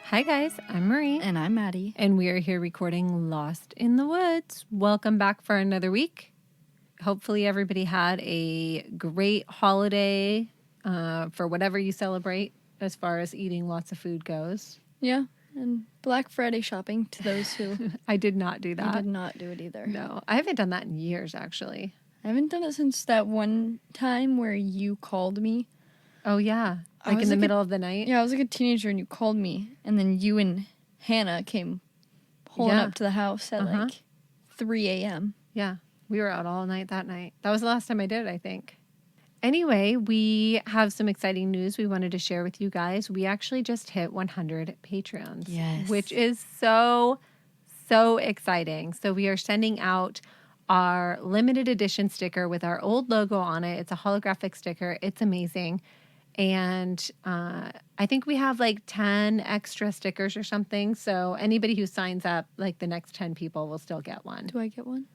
Hi guys, I'm Marie. And I'm Maddie. And we are here recording Lost in the Woods. Welcome back for another week. Hopefully everybody had a great holiday for whatever you celebrate as far as eating lots of food goes. Yeah, and Black Friday shopping to those who... I did not do that. I did not do it either. No, I haven't done that in years actually. I haven't done it since that one time where you called me. Oh yeah, like in the middle of the night? Yeah, I was like a teenager and you called me. And then you and Hannah came pulling up to the house at like 3 a.m. Yeah, we were out all night that night. That was the last time I did it, I think. Anyway, we have some exciting news we wanted to share with you guys. We actually just hit 100 Patreons. Yes. Which is so exciting. So we are sending out our limited edition sticker with our old logo on it. It's a holographic sticker. It's amazing. And I think we have like 10 extra stickers or something. So anybody who signs up, like the next 10 people will still get one. Do I get one?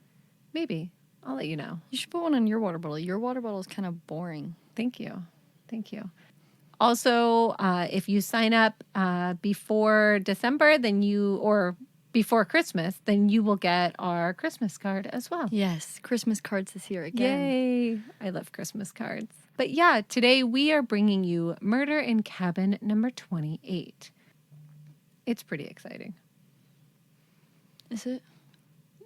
Maybe. I'll let you know. You should put one on your water bottle. Your water bottle is kind of boring. Thank you. Thank you. Also, if you sign up before December, or before Christmas, then you will get our Christmas card as well. Yes, Christmas cards this year again. Yay! I love Christmas cards. But yeah, today we are bringing you Murder in Cabin number 28. It's pretty exciting. Is it?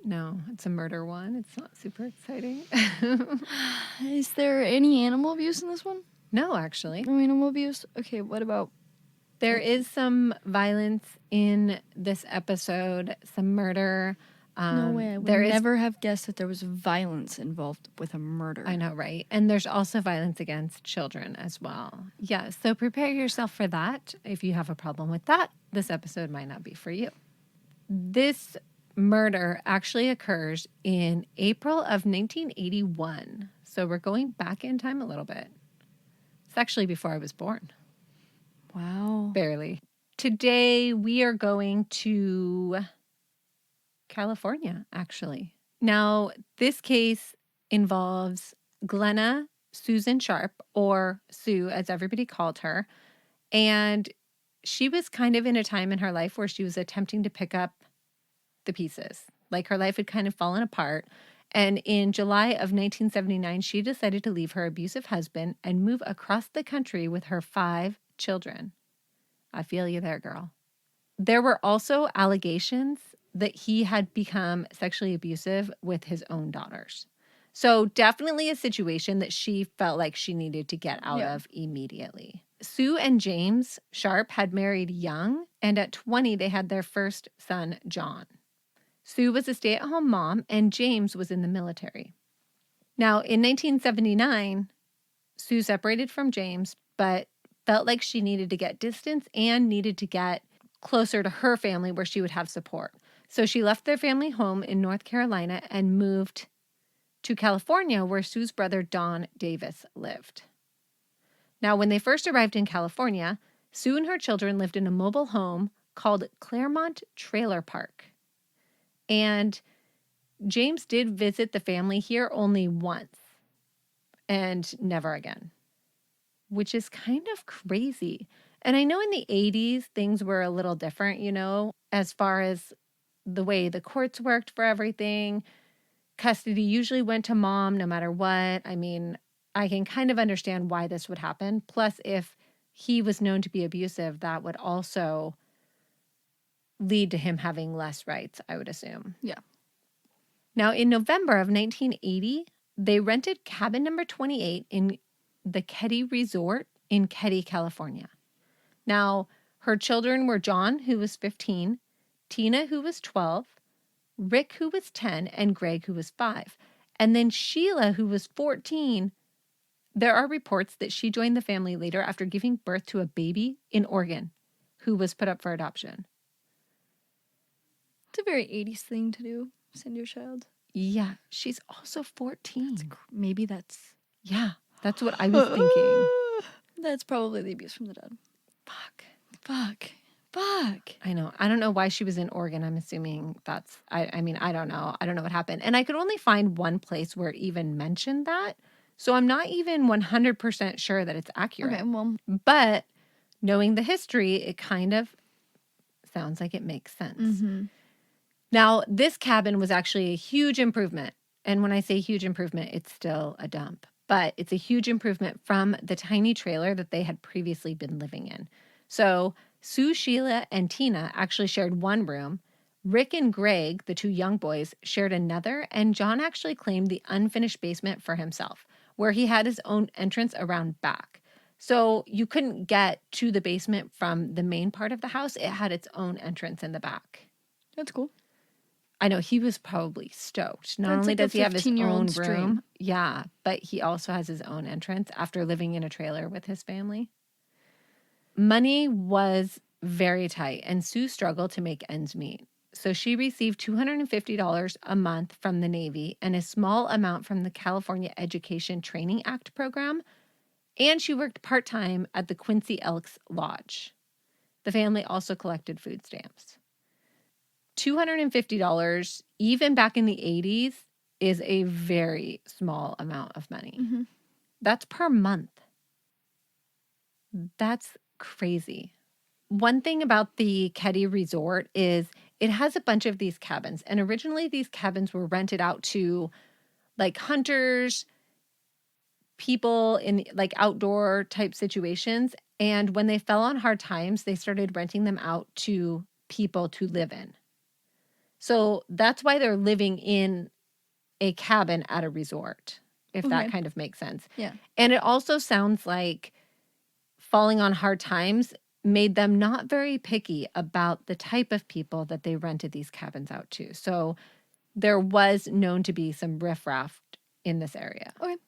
No, it's a murder one. It's not super exciting. Is there any animal abuse in this one? No, actually. No animal abuse? Okay, what about... There is some violence in this episode, some murder. No way. I would never have guessed that there was violence involved with a murder. I know, right? And there's also violence against children as well. Yeah, so prepare yourself for that. If you have a problem with that, this episode might not be for you. This murder actually occurs in April of 1981. So we're going back in time a little bit. It's actually before I was born. Wow. Barely. Today we are going to California, actually. Now, this case involves Glenna Susan Sharp, or Sue, as everybody called her. And she was kind of in a time in her life where she was attempting to pick up the pieces. Like her life had kind of fallen apart. And in July of 1979, she decided to leave her abusive husband and move across the country with her 5 children. I feel you there, girl. There were also allegations that he had become sexually abusive with his own daughters. So definitely a situation that she felt like she needed to get out of immediately. Sue and James Sharp had married young, and at 20, they had their first son, John. Sue was a stay-at-home mom, and James was in the military. Now, in 1979, Sue separated from James, but felt like she needed to get distance and needed to get closer to her family where she would have support. So she left their family home in North Carolina and moved to California, where Sue's brother Don Davis lived. Now, when they first arrived in California, Sue and her children lived in a mobile home called Claremont Trailer Park. And James did visit the family here only once and never again, which is kind of crazy. And I know in the 80s, things were a little different, you know, as far as the way the courts worked for everything. Custody usually went to mom no matter what. I mean, I can kind of understand why this would happen. Plus, if he was known to be abusive, that would also lead to him having less rights, I would assume. Yeah. Now, in November of 1980, they rented cabin number 28 in the Ketty Resort in Ketty, California. Now, her children were John, who was 15, Tina, who was 12, Rick, who was 10, and Greg, who was 5. And then Sheila, who was 14, there are reports that she joined the family later after giving birth to a baby in Oregon who was put up for adoption. It's a very 80s thing to do. Send your child. Yeah, she's also 14. Maybe that's... Yeah, that's what I was thinking. That's probably the abuse from the dad. Fuck. I know. I don't know why she was in Oregon. I'm assuming that's... I mean, I don't know. I don't know what happened. And I could only find one place where it even mentioned that. So I'm not even 100% sure that it's accurate. Okay, well... But knowing the history, it kind of sounds like it makes sense. Now, this cabin was actually a huge improvement. And when I say huge improvement, it's still a dump. But it's a huge improvement from the tiny trailer that they had previously been living in. So Sue, Sheila, and Tina actually shared one room. Rick and Greg, the two young boys, shared another. And John actually claimed the unfinished basement for himself, where he had his own entrance around back. So you couldn't get to the basement from the main part of the house. It had its own entrance in the back. That's cool. I know he was probably stoked. Not That's only like does a he have his own 15-year-old's room, dream. yeah, but he also has his own entrance after living in a trailer with his family. Money was very tight, and Sue struggled to make ends meet. So she received $250 a month from the Navy and a small amount from the California Education Training Act program, and she worked part-time at the Quincy Elks Lodge. The family also collected food stamps. $250, even back in the 80s, is a very small amount of money. That's per month. That's crazy. One thing about the Keddy Resort is it has a bunch of these cabins. And originally these cabins were rented out to like hunters, people in like outdoor type situations. And when they fell on hard times, they started renting them out to people to live in. So that's why they're living in a cabin at a resort, if that kind of makes sense. Yeah. And it also sounds like falling on hard times made them not very picky about the type of people that they rented these cabins out to. So there was known to be some riffraff in this area. Okay.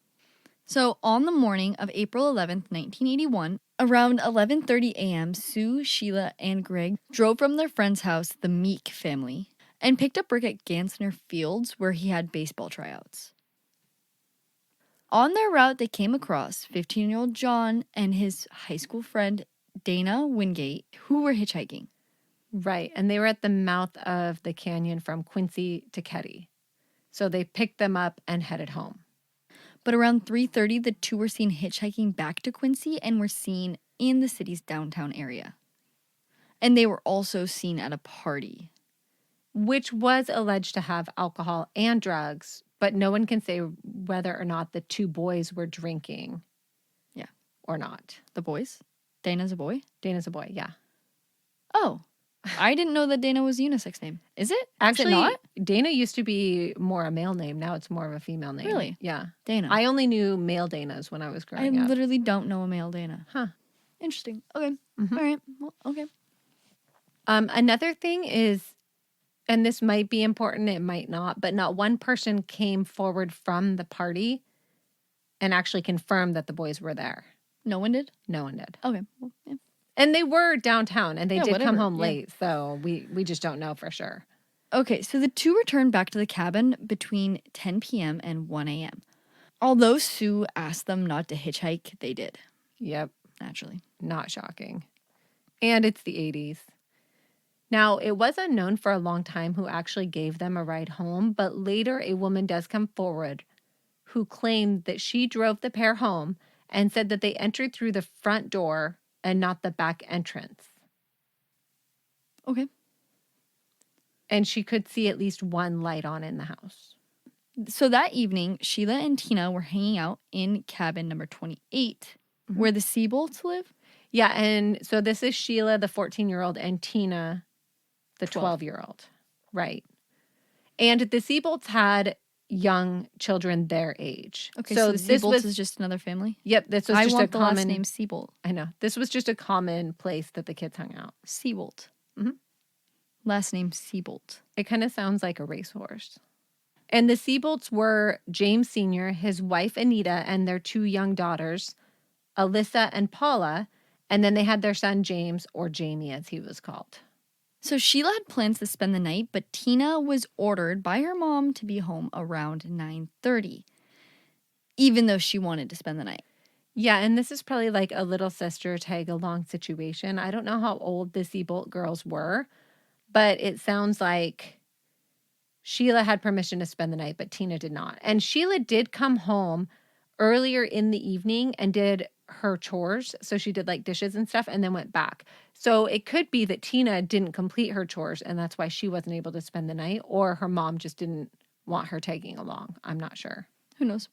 So on the morning of April 11th, 1981, around 11:30 a.m., Sue, Sheila, and Greg drove from their friend's house, the Meek family, and picked up Rick at Gansner Fields where he had baseball tryouts. On their route, they came across 15-year-old John and his high school friend, Dana Wingate, who were hitchhiking. Right. And they were at the mouth of the canyon from Quincy to Keddy. So they picked them up and headed home. But around 3:30, the two were seen hitchhiking back to Quincy and were seen in the city's downtown area. And they were also seen at a party, which was alleged to have alcohol and drugs, but no one can say whether or not the two boys were drinking. Yeah. Or not. The boys? Dana's a boy? Dana's a boy, yeah. Oh. I didn't know that Dana was a unisex name. Is it? Actually, Is it not? Dana used to be more a male name. Now it's more of a female name. Really? Yeah. Dana. I only knew male Danas when I was growing up. I literally don't know a male Dana. Huh. Interesting. Okay. All right. Well, okay. Another thing is, and this might be important, it might not, but not one person came forward from the party and actually confirmed that the boys were there. No one did? No one did. Okay. Well, yeah. And they were downtown, and they did whatever. come home late, so we just don't know for sure. Okay, so the two returned back to the cabin between 10 p.m. and 1 a.m. Although Sue asked them not to hitchhike, they did. Yep. Naturally. Not shocking. And it's the 80s. Now, it was unknown for a long time who actually gave them a ride home, but later a woman does come forward who claimed that she drove the pair home and said that they entered through the front door and not the back entrance. Okay. And she could see at least one light on in the house. So that evening, Sheila and Tina were hanging out in cabin number 28, where the Seabolts live. Yeah, and so this is Sheila, the 14-year-old, and Tina, the 12-year-old. Right. And the Seabolts had young children their age. Okay, so the Seabolts is just another family? Yep, this was just a common... last name Seabolt. I know. This was just a common place that the kids hung out. Seabolt. Mm-hmm. Last name Seabolt. It kind of sounds like a racehorse. And the Seabolts were James Sr., his wife Anita, and their two young daughters, Alyssa and Paula, and then they had their son James, or Jamie as he was called. So Sheila had plans to spend the night, but Tina was ordered by her mom to be home around 9:30, even though she wanted to spend the night. Yeah, and this is probably like a little sister tag-along situation. I don't know how old the Seabolt girls were, but it sounds like Sheila had permission to spend the night, but Tina did not. And Sheila did come home earlier in the evening and did her chores. So she did like dishes and stuff and then went back. So it could be that Tina didn't complete her chores and that's why she wasn't able to spend the night, or her mom just didn't want her tagging along. I'm not sure. Who knows?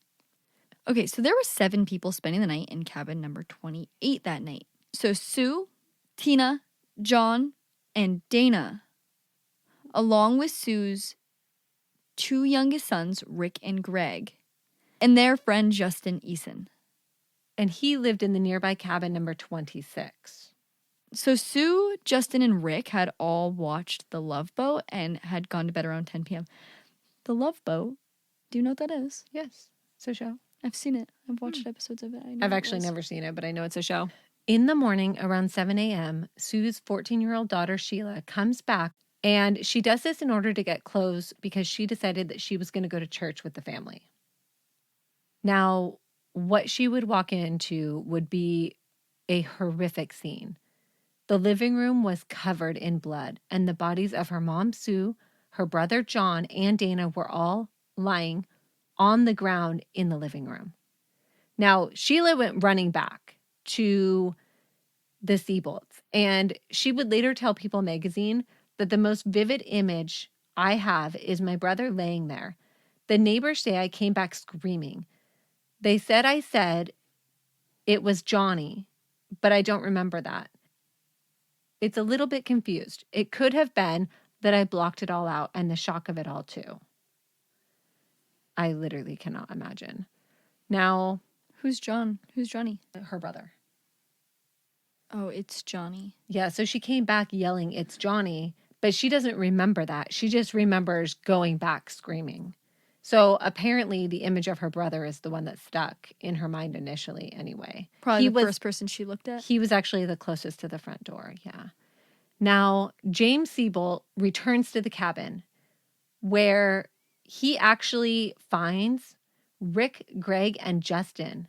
Okay, so there were 7 people spending the night in cabin number 28 that night. So Sue, Tina, John, and Dana, along with Sue's 2 youngest sons, Rick and Greg, and their friend Justin Eason. And he lived in the nearby cabin number 26. So Sue, Justin, and Rick had all watched The Love Boat and had gone to bed around 10 p.m. The Love Boat, do you know what that is? Yes, it's a show. I've seen it. I've watched episodes of it. I've actually never seen it, but I know it's a show. In the morning around 7 a.m., Sue's 14-year-old daughter, Sheila, comes back, and she does this in order to get clothes because she decided that she was going to go to church with the family. Now, what she would walk into would be a horrific scene. The living room was covered in blood, and the bodies of her mom, Sue, her brother, John, and Dana were all lying on the ground in the living room. Now, Sheila went running back to the Seabolts, and she would later tell People magazine that the most vivid image I have is my brother laying there. The neighbors say I came back screaming. They said I said it was Johnny, but I don't remember that. It's a little bit confused. It could have been that I blocked it all out and the shock of it all too. I literally cannot imagine. Now, Who's John? Who's Johnny? her brother. Oh, it's Johnny. Yeah, so she came back yelling, "It's Johnny," but she doesn't remember that. She just remembers going back screaming. So apparently the image of her brother is the one that stuck in her mind initially anyway. Probably the first person she looked at. He was actually the closest to the front door, yeah. Now, James Siebold returns to the cabin where he actually finds Rick, Greg, and Justin,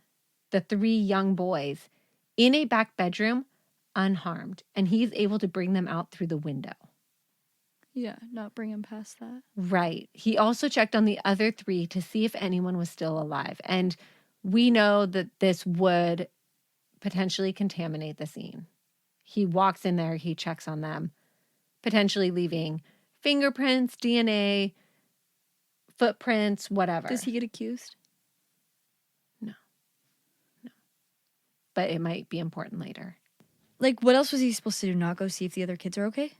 the 3 young boys, in a back bedroom unharmed, and he's able to bring them out through the window. Yeah, not bring him past that. Right. He also checked on the other 3 to see if anyone was still alive. And we know that this would potentially contaminate the scene. He walks in there, he checks on them, potentially leaving fingerprints, DNA, footprints, whatever. Does he get accused? No. But it might be important later. Like, what else was he supposed to do? Not go see if the other kids are okay?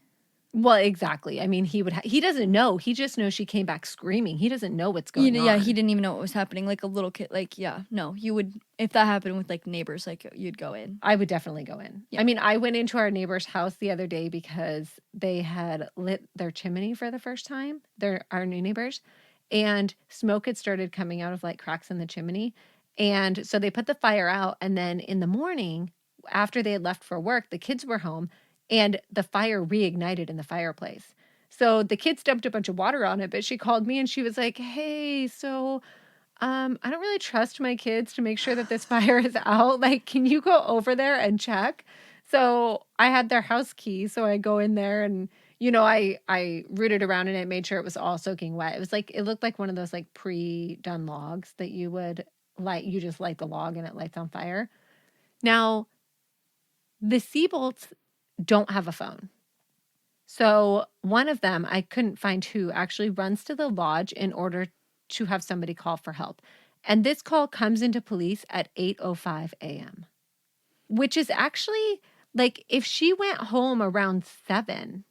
Well, exactly. I mean, he doesn't know. He just knows she came back screaming. He doesn't know what's going on. Yeah, he didn't even know what was happening. Like a little kid. Like, yeah, no, you would, if that happened with like neighbors, like you'd go in. I would definitely go in. Yeah. I mean, I went into our neighbor's house the other day because they had lit their chimney for the first time. They're our new neighbors. And smoke had started coming out of like cracks in the chimney. And so they put the fire out. And then in the morning, after they had left for work, the kids were home and the fire reignited in the fireplace. So the kids dumped a bunch of water on it, but she called me and she was like, "Hey, so I don't really trust my kids to make sure that this fire is out. Like, can you go over there and check?" So I had their house key, so I go in there and I rooted around in it, made sure it was all soaking wet. It looked like one of those like pre-done logs that you would light. You just light the log and it lights on fire. Now, the Seabolts don't have a phone. So one of them, I couldn't find who, actually runs to the lodge in order to have somebody call for help. And this call comes into police at 8:05 a.m., which is actually like if she went home around 7,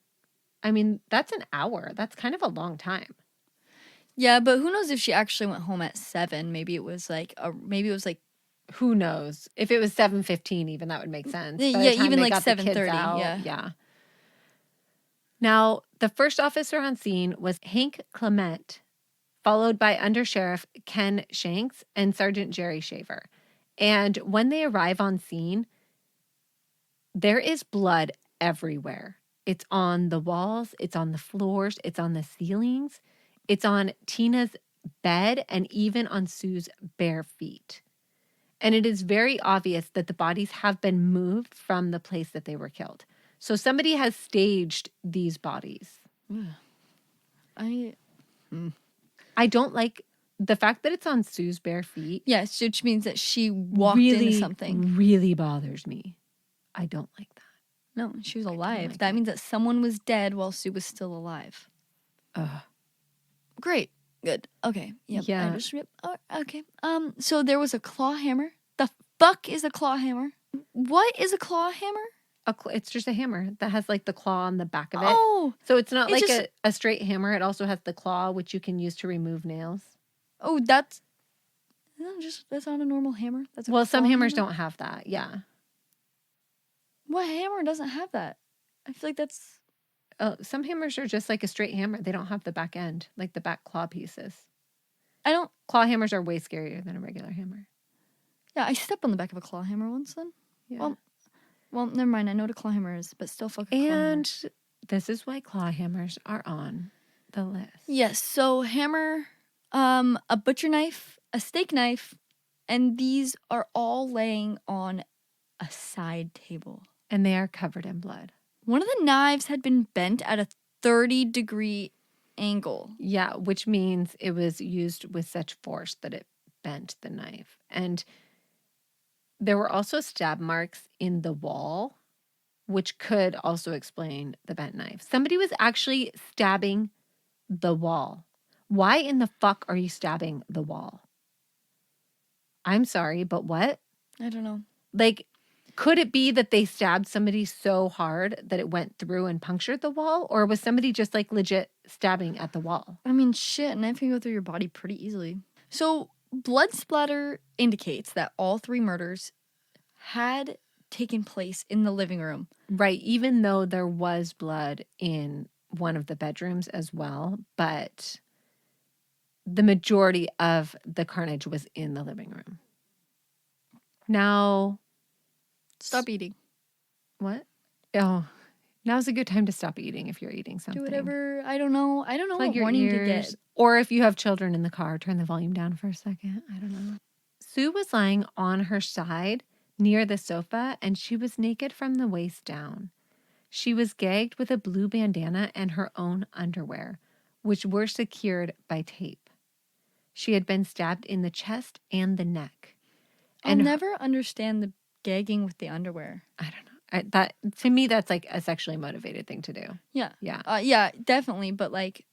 I mean, that's an hour. That's kind of a long time. Yeah, but who knows if she actually went home at 7? Maybe it was like Who knows? If it was 7:15 even, that would make sense. By the yeah, time even they like got the kids 7:30. out, Yeah. Now, the first officer on scene was Hank Clement, followed by Undersheriff Ken Shanks and Sergeant Jerry Shaver. And when they arrive on scene, there is blood everywhere. It's on the walls, it's on the floors, it's on the ceilings, it's on Tina's bed, and even on Sue's bare feet. And it is very obvious that the bodies have been moved from the place that they were killed. So somebody has staged these bodies. I don't like the fact that it's on Sue's bare feet Yes, which means that she walked into something. really bothers me. I don't like that. No, she was don't alive. like That it. means that someone was dead while Sue was still alive. Ugh. Great. Good. Okay. Yep. Yeah. Oh, okay. So there was a claw hammer. The fuck is a claw hammer? What is a claw hammer? It's just a hammer that has like the claw on the back of it. Oh, So it's not it's like just- a straight hammer. It also has the claw, which you can use to remove nails. oh, that's not a normal hammer. That's a Well, some claw hammers hammer? don't have that. Yeah. What hammer doesn't have that? I feel like that's. Some hammers are just like a straight hammer. They don't have the back end, like the back claw pieces. I don't. Claw hammers are way scarier than a regular hammer. Yeah, I stepped on the back of a claw hammer once. Then. Yeah. Well, never mind. I know what a claw hammer is, but still, fuck a claw hammer. And this is why claw hammers are on the list. Yes. So hammer, a butcher knife, a steak knife, and these are all laying on a side table. And they are covered in blood. One of the knives had been bent at a 30-degree angle. Yeah, which means it was used with such force that it bent the knife. And there were also stab marks in the wall, which could also explain the bent knife. Somebody was actually stabbing the wall. Why in the fuck are you stabbing the wall? I'm sorry, but what? I don't know. Like, could it be that they stabbed somebody so hard that it went through and punctured the wall? Or was somebody just like legit stabbing at the wall? I mean, shit, a knife can go through your body pretty easily. So, blood splatter indicates that all three murders had taken place in the living room. Right, even though there was blood in one of the bedrooms as well, but the majority of the carnage was in the living room. Now, Stop eating. what? Oh, now's a good time to stop eating if you're eating something. Do whatever. I don't know. I don't know Plug what your warning to ears. get. Or if you have children in the car, turn the volume down for a second. I don't know. Sue was lying on her side near the sofa, and she was naked from the waist down. She was gagged with a blue bandana and her own underwear, which were secured by tape. She had been stabbed in the chest and the neck. I'll never understand the gagging with the underwear. I don't know. That to me, that's like a sexually motivated thing to do. Yeah. Yeah. Yeah, definitely. But like,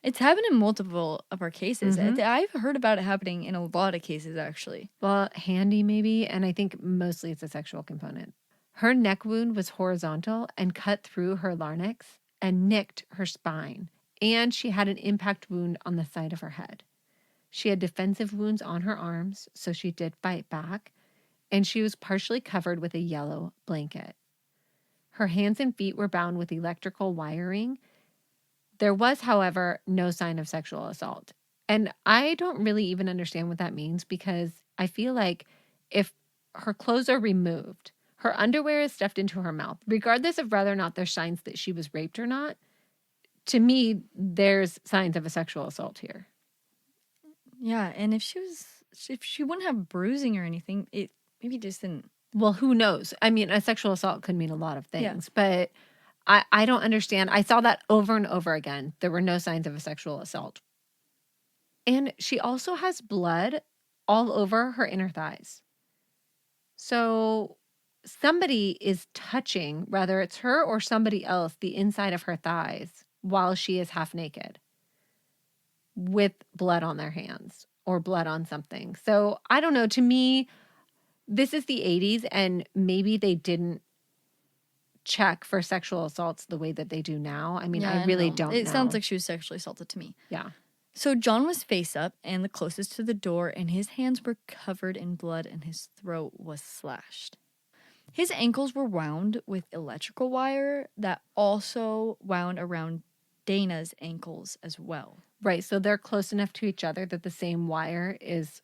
it's happened in multiple of our cases. Mhm. I've heard about it happening in a lot of cases, actually. Well, handy maybe, and I think mostly it's a sexual component. Her neck wound was horizontal and cut through her larynx and nicked her spine, and she had an impact wound on the side of her head. She had defensive wounds on her arms, so she did fight back, and she was partially covered with a yellow blanket. Her hands and feet were bound with electrical wiring. There was, however, no sign of sexual assault. And I don't really even understand what that means, because I feel like if her clothes are removed, her underwear is stuffed into her mouth, regardless of whether or not there's signs that she was raped or not, to me, there's signs of a sexual assault here. Yeah, and if she wouldn't have bruising or anything, it maybe just didn't. Well, who knows? I mean, a sexual assault could mean a lot of Yeah. things, but I don't understand. I saw that over and over again. There were no signs of a sexual assault. And she also has blood all over her inner thighs. So somebody is touching, whether it's her or somebody else, the inside of her thighs while she is half naked with blood on their hands or blood on something. So I don't know. To me, this is the 80s, and maybe they didn't check for sexual assaults the way that they do now. I mean, Yeah, I really don't know. It sounds like she was sexually assaulted to me. Yeah. So John was face up and the closest to the door, and his hands were covered in blood and his throat was slashed. His ankles were wound with electrical wire that also wound around Dana's ankles as well. Right. So they're close enough to each other that the same wire is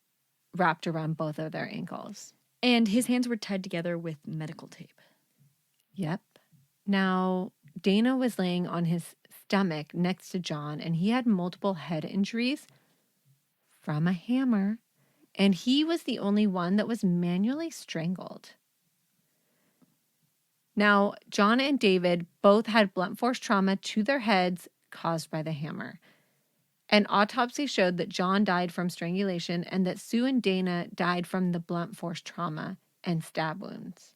wrapped around both of their ankles. And his hands were tied together with medical tape. Yep. Now, Dana was laying on his stomach next to John, and he had multiple head injuries from a hammer, and he was the only one that was manually strangled. Now, John and David both had blunt force trauma to their heads caused by the hammer. An autopsy showed that John died from strangulation and that Sue and Dana died from the blunt force trauma and stab wounds.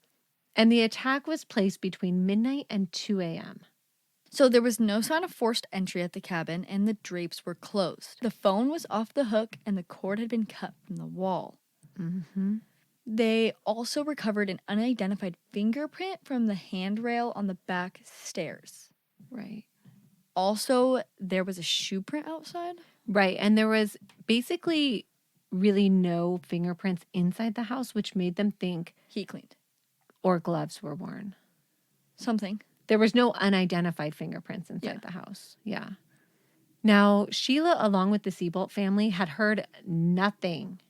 And the attack was placed between midnight and 2 a.m. So there was no sign of forced entry at the cabin, and the drapes were closed. The phone was off the hook, and the cord had been cut from the wall. Mm-hmm. They also recovered an unidentified fingerprint from the handrail on the back stairs. Right. Also, there was a shoe print outside. Right. And there was basically really no fingerprints inside the house, which made them think Heat cleaned. or gloves were worn. Something. There was no unidentified fingerprints inside the house. Yeah. Now, Sheila, along with the Seabolt family, had heard nothing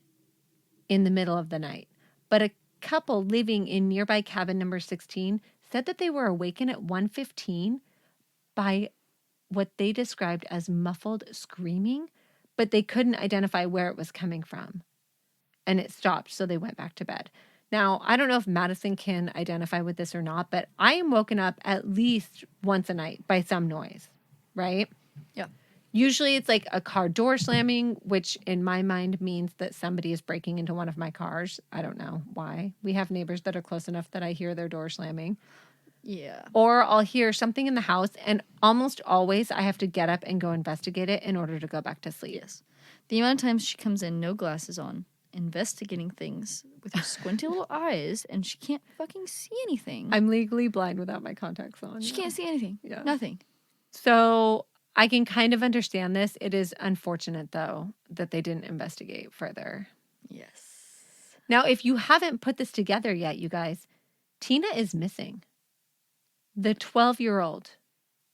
in the middle of the night. But a couple living in nearby cabin number 16 said that they were awakened at 1:15 by what they described as muffled screaming, but they couldn't identify where it was coming from. And it stopped, so they went back to bed. Now, I don't know if Madison can identify with this or not, but I am woken up at least once a night by some noise, right? Yeah. Usually it's like a car door slamming, which in my mind means that somebody is breaking into one of my cars. I don't know why. We have neighbors that are close enough that I hear their door slamming. Yeah. Or I'll hear something in the house, and almost always I have to get up and go investigate it in order to go back to sleep. Yes. The amount of times she comes in, no glasses on, investigating things with her squinty little eyes, and she can't fucking see anything. I'm legally blind without my contacts on. She can't see anything. Yeah. Nothing. So I can kind of understand this. It is unfortunate, though, that they didn't investigate further. Yes. Now, if you haven't put this together yet, you guys, Tina is missing. The 12-year-old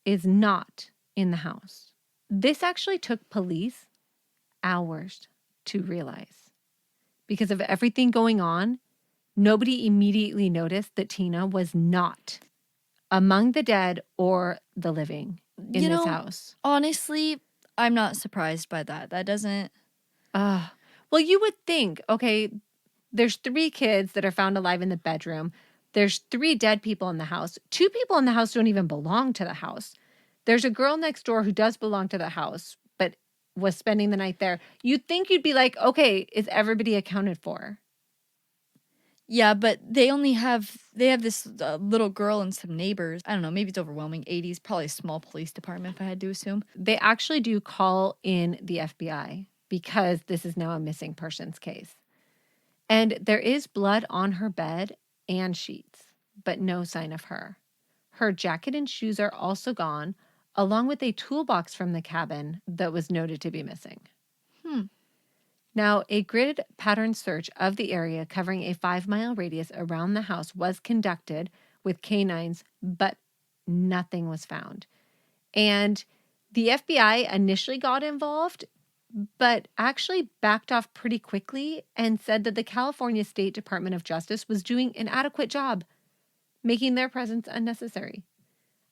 is not in the house. This actually took police hours to realize. Because of everything going on, nobody immediately noticed that Tina was not among the dead or the living in this house. Honestly, I'm not surprised by that. That doesn't... Well, you would think, okay, there's 3 kids that are found alive in the bedroom. There's 3 dead people in the house. 2 people in the house don't even belong to the house. There's a girl next door who does belong to the house, but was spending the night there. You'd think you'd be like, okay, is everybody accounted for? Yeah, but they have this little girl and some neighbors. I don't know, maybe it's overwhelming. 80s, probably a small police department if I had to assume. They actually do call in the FBI because this is now a missing persons case. And there is blood on her bed and sheets, but no sign of her. Her jacket and shoes are also gone, along with a toolbox from the cabin that was noted to be missing. Now, a grid pattern search of the area covering a 5-mile radius around the house was conducted with canines, but nothing was found. And the FBI initially got involved, but actually backed off pretty quickly and said that the California State Department of Justice was doing an adequate job, making their presence unnecessary.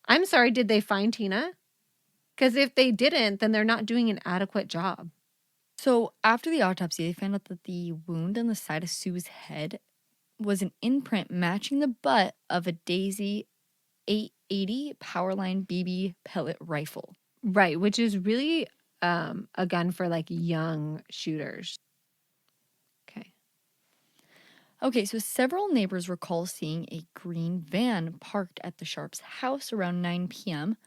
I'm sorry, did they find Tina? Because if they didn't, then they're not doing an adequate job. So after the autopsy, they found out that the wound on the side of Sue's head was an imprint matching the butt of a Daisy 880 Powerline BB pellet rifle. Right, which is really a gun for like young shooters. Okay, so several neighbors recall seeing a green van parked at the Sharps' house around 9 p.m.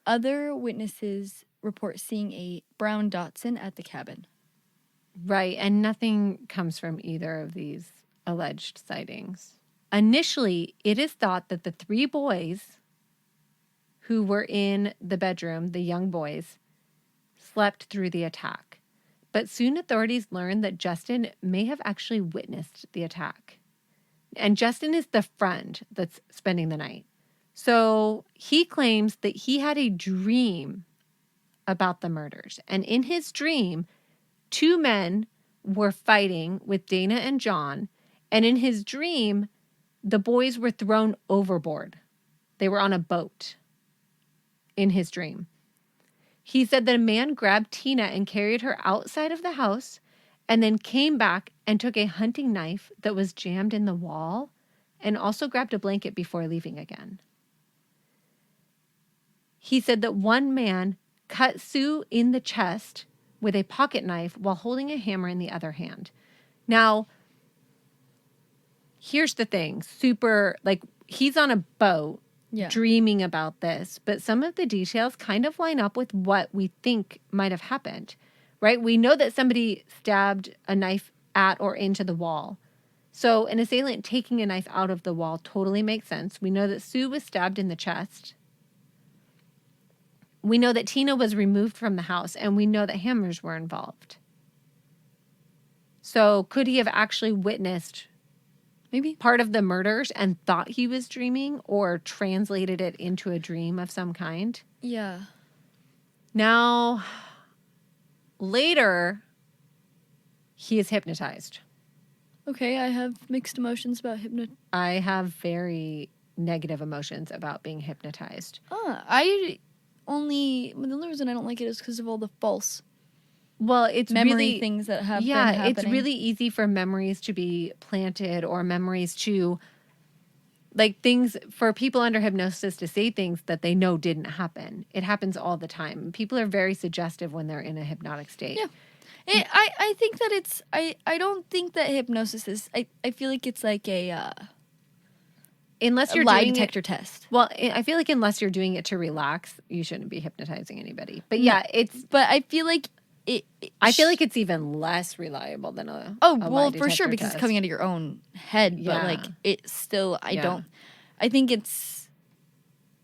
Other witnesses report seeing a brown Datsun at the cabin. Right, and nothing comes from either of these alleged sightings. Initially, it is thought that the 3 boys who were in the bedroom, the young boys, slept through the attack. But soon authorities learned that Justin may have actually witnessed the attack. And Justin is the friend that's spending the night. So he claims that he had a dream about the murders. And in his dream, 2 men were fighting with Dana and John. And in his dream, the boys were thrown overboard. They were on a boat in his dream. He said that a man grabbed Tina and carried her outside of the house and then came back and took a hunting knife that was jammed in the wall and also grabbed a blanket before leaving again. He said that one man cut Sue in the chest with a pocket knife while holding a hammer in the other hand. Now, here's the thing. He's on a boat dreaming about this, but some of the details kind of line up with what we think might have happened, right? We know that somebody stabbed a knife at or into the wall. So an assailant taking a knife out of the wall totally makes sense. We know that Sue was stabbed in the chest. We know that Tina was removed from the house, and we know that hammers were involved. So could he have actually witnessed maybe part of the murders and thought he was dreaming, or translated it into a dream of some kind? Yeah. Now, later, he is hypnotized. Okay, I have mixed emotions about I have very negative emotions about being hypnotized. The only reason I don't like it is because of all the false It's memory really things that have been happening. It's really easy for memories to be planted, or memories to, things for people under hypnosis to say things that they know didn't happen. It happens all the time. People are very suggestive when they're in a hypnotic state. Yeah. I think that it's, I don't think that hypnosis is, I feel like it's like Unless you're lie doing detector test. Well, I feel like unless you're doing it to relax, you shouldn't be hypnotizing anybody. But But I feel like I feel like it's even less reliable than a well, lie for sure, detector because test. it's coming out of your own head. Yeah. But like, it still, I think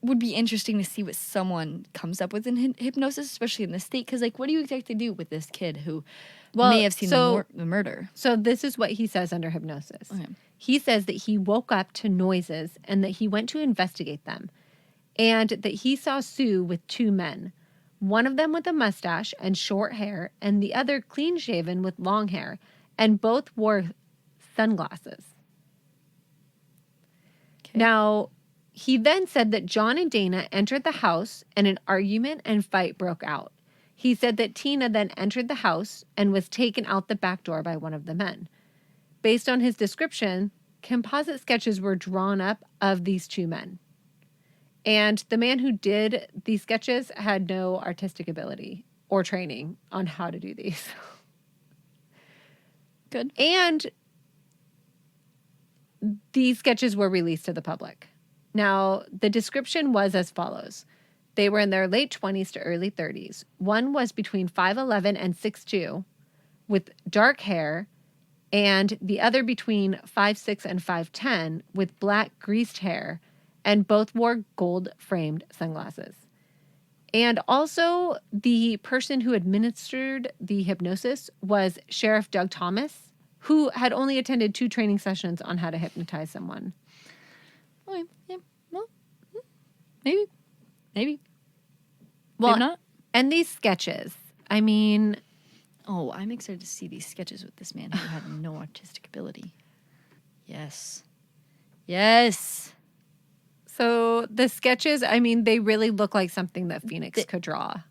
would be interesting to see what someone comes up with in hypnosis, especially in this state. Because like, what do you exactly do with this kid who may have seen the murder? So this is what he says under hypnosis. Okay. He says that he woke up to noises and that he went to investigate them, and that he saw Sue with two men, one of them with a mustache and short hair, and the other clean-shaven with long hair, and both wore sunglasses. Okay. Now, he then said that John and Dana entered the house and an argument and fight broke out. He said that Tina then entered the house and was taken out the back door by one of the men. Based on his description, composite sketches were drawn up of these two men. And the man who did these sketches had no artistic ability or training on how to do these. Good. And these sketches were released to the public. Now, the description was as follows. They were in their late 20s to early 30s. One was between 5'11 and 6'2", with dark hair, and the other between 5'6 and 5'10", with black greased hair, and both wore gold-framed sunglasses. And also, the person who administered the hypnosis was Sheriff Doug Thomas, who had only attended 2 training sessions on how to hypnotize someone. Okay, yeah, well, maybe. Well, maybe not. And these sketches, I mean... Oh, I'm excited to see these sketches with this man who had no artistic ability. Yes. So the sketches, I mean, they really look like something that Phoenix could draw.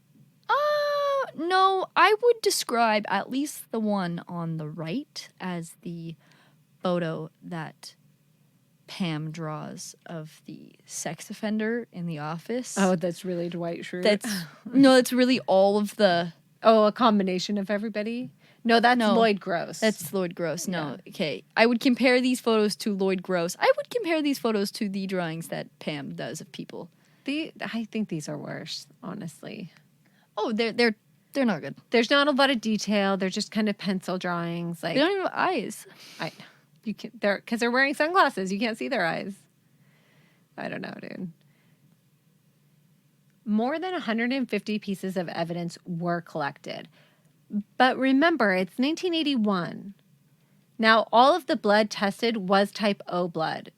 No, I would describe at least the one on the right as the photo that Pam draws of the sex offender in the office. Oh, that's really Dwight Schrute. It's really all of the... Oh, a combination of everybody? No, that's Lloyd Gross. That's Lloyd Gross. No, okay. I would compare these photos to Lloyd Gross. I would compare these photos to the drawings that Pam does of people. I think these are worse, honestly. Oh, they're not good. There's not a lot of detail. They're just kind of pencil drawings. Like, they don't even have eyes. Because they're wearing sunglasses. You can't see their eyes. I don't know, dude. More than 150 pieces of evidence were collected. But remember, it's 1981. Now, all of the blood tested was type O blood,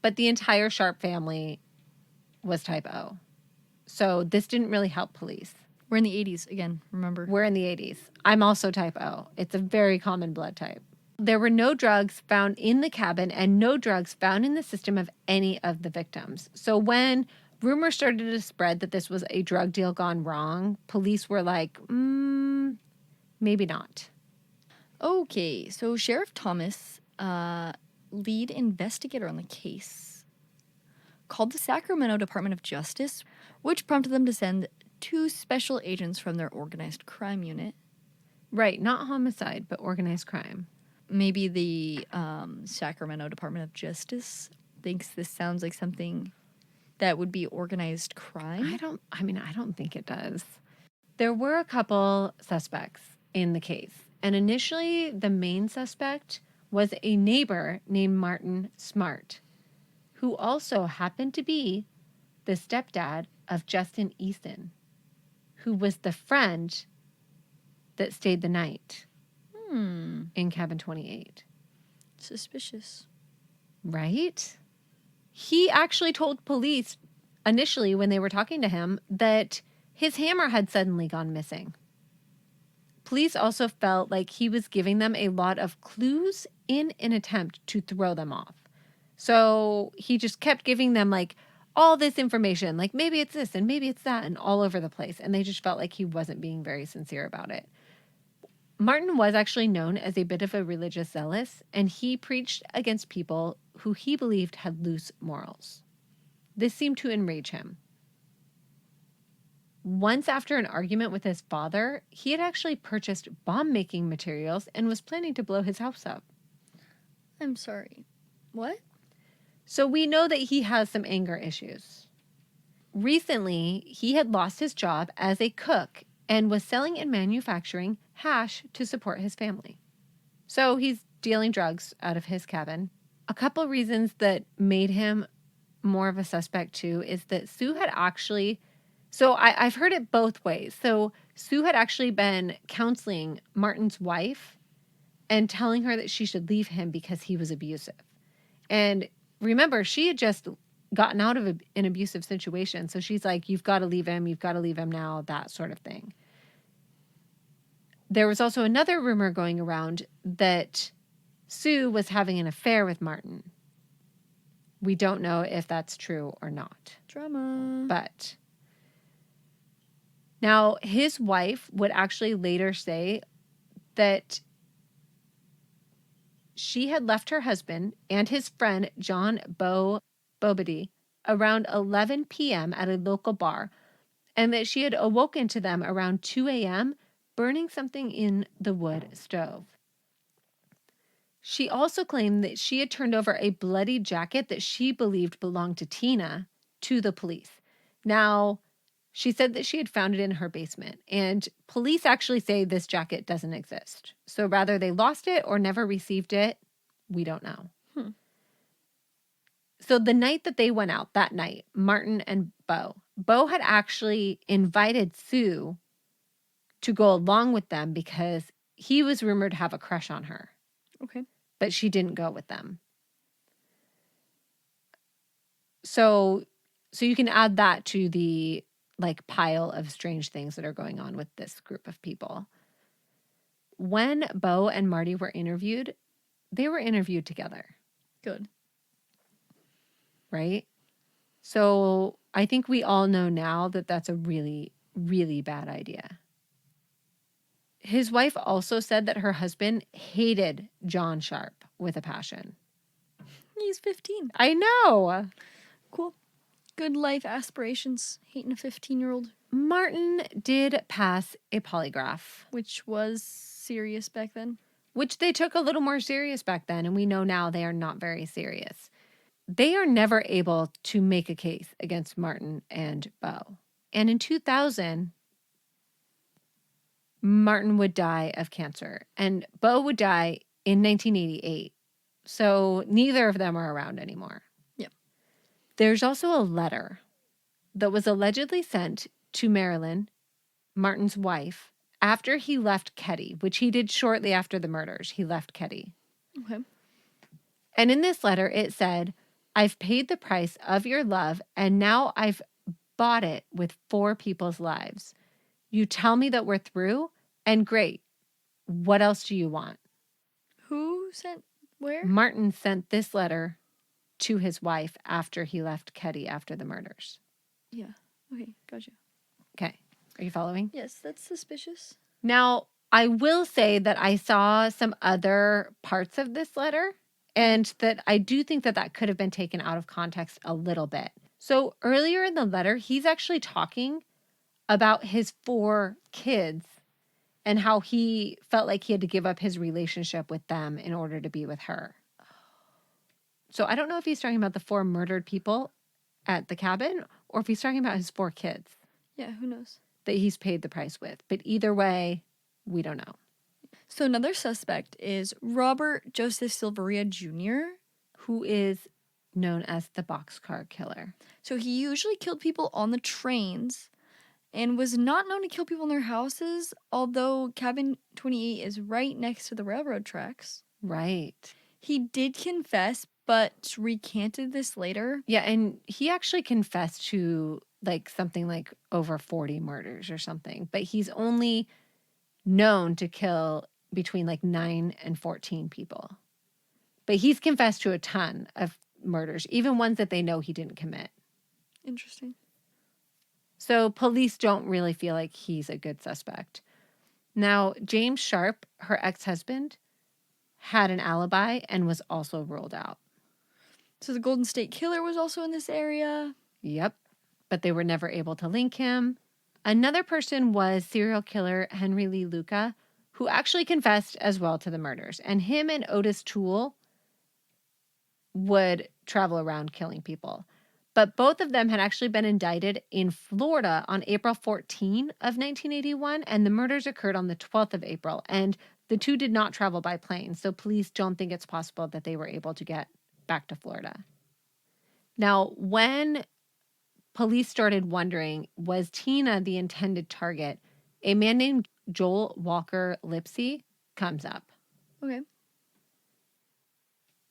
but the entire Sharp family was type O. So this didn't really help police. We're in the 80s again, remember? We're in the 80s. I'm also type O. It's a very common blood type. There were no drugs found in the cabin and no drugs found in the system of any of the victims. So when rumors started to spread that this was a drug deal gone wrong, police were like, maybe not. Okay, so Sheriff Thomas, lead investigator on the case, called the Sacramento Department of Justice, which prompted them to send 2 special agents from their organized crime unit. Right, not homicide, but organized crime. Maybe the Sacramento Department of Justice thinks this sounds like something that would be organized crime. I don't think it does. There were a couple suspects in the case, and initially the main suspect was a neighbor named Martin Smart, who also happened to be the stepdad of Justin Easton, who was the friend that stayed the night in cabin 28. Suspicious. Right? He actually told police initially when they were talking to him that his hammer had suddenly gone missing. Police also felt like he was giving them a lot of clues in an attempt to throw them off. So he just kept giving them like all this information, like maybe it's this and maybe it's that, and all over the place. And they just felt like he wasn't being very sincere about it. Martin was actually known as a bit of a religious zealot, and he preached against people who he believed had loose morals. This seemed to enrage him. Once, after an argument with his father, he had actually purchased bomb-making materials and was planning to blow his house up. I'm sorry. What? So we know that he has some anger issues. Recently, he had lost his job as a cook and was selling and manufacturing hash to support his family. So he's dealing drugs out of his cabin. A couple reasons that made him more of a suspect too is that Sue had actually, so I've heard it both ways. So Sue had actually been counseling Martin's wife and telling her that she should leave him because he was abusive. And remember, she had just gotten out of an abusive situation. So she's like, you've got to leave him now, that sort of thing. There was also another rumor going around that Sue was having an affair with Martin. We don't know if that's true or not. Drama. But now his wife would actually later say that she had left her husband and his friend John Bobady around 11 p.m. at a local bar, and that she had awoken to them around 2 a.m. burning something in the wood stove. She also claimed that she had turned over a bloody jacket that she believed belonged to Tina to the police. Now, she said that she had found it in her basement, and police actually say this jacket doesn't exist. So rather they lost it or never received it, we don't know. So the night that they went out, that night, Martin and Bo had actually invited Sue to go along with them because he was rumored to have a crush on her. Okay. But she didn't go with them. So you can add that to the like pile of strange things that are going on with this group of people. When Bo and Marty were interviewed, they were interviewed together. Good. Right? So I think we all know now that that's a really, really bad idea. His wife also said that her husband hated John Sharp with a passion. He's 15. I know. Cool. Good life aspirations. Hating a 15-year-old. Martin did pass a polygraph. Which was serious back then. Which they took a little more serious back then, and we know now they are not very serious. They are never able to make a case against Martin and Bo. And in 2000, Martin would die of cancer, and Bo would die in 1988. So neither of them are around anymore. Yep. There's also a letter that was allegedly sent to Marilyn, Martin's wife, after he left Ketty, which he did shortly after the murders. He left Ketty. Okay. And in this letter, it said, I've paid the price of your love, and now I've bought it with 4 people's lives. You tell me that we're through, and great. What else do you want? Who sent where? Martin sent this letter to his wife after he left Ketty after the murders. Yeah. Okay, gotcha. Okay. Are you following? Yes, that's suspicious. Now, I will say that I saw some other parts of this letter, and that I do think that that could have been taken out of context a little bit. So earlier in the letter, he's actually talking about his 4 kids and how he felt like he had to give up his relationship with them in order to be with her. So I don't know if he's talking about the 4 murdered people at the cabin or if he's talking about his 4 kids. Yeah, who knows? That he's paid the price with. But either way, we don't know. So another suspect is Robert Joseph Silveria Jr., who is known as the Boxcar Killer. So he usually killed people on the trains and was not known to kill people in their houses, although Cabin 28 is right next to the railroad tracks. Right. He did confess, but recanted this later. Yeah, and he actually confessed to something like over 40 murders or something, but he's only known to kill between 9 and 14 people. But he's confessed to a ton of murders, even ones that they know he didn't commit. Interesting. So police don't really feel like he's a good suspect. Now, James Sharp, her ex-husband, had an alibi and was also ruled out. So the Golden State Killer was also in this area? Yep, but they were never able to link him. Another person was serial killer Henry Lee Luca, who actually confessed as well to the murders. And him and Otis Toole would travel around killing people. But both of them had actually been indicted in Florida on April 14 of 1981, and the murders occurred on the 12th of April. And the two did not travel by plane, so police don't think it's possible that they were able to get back to Florida. Now, when police started wondering, was Tina the intended target, a man named Joel Walker Lipsey comes up. Okay.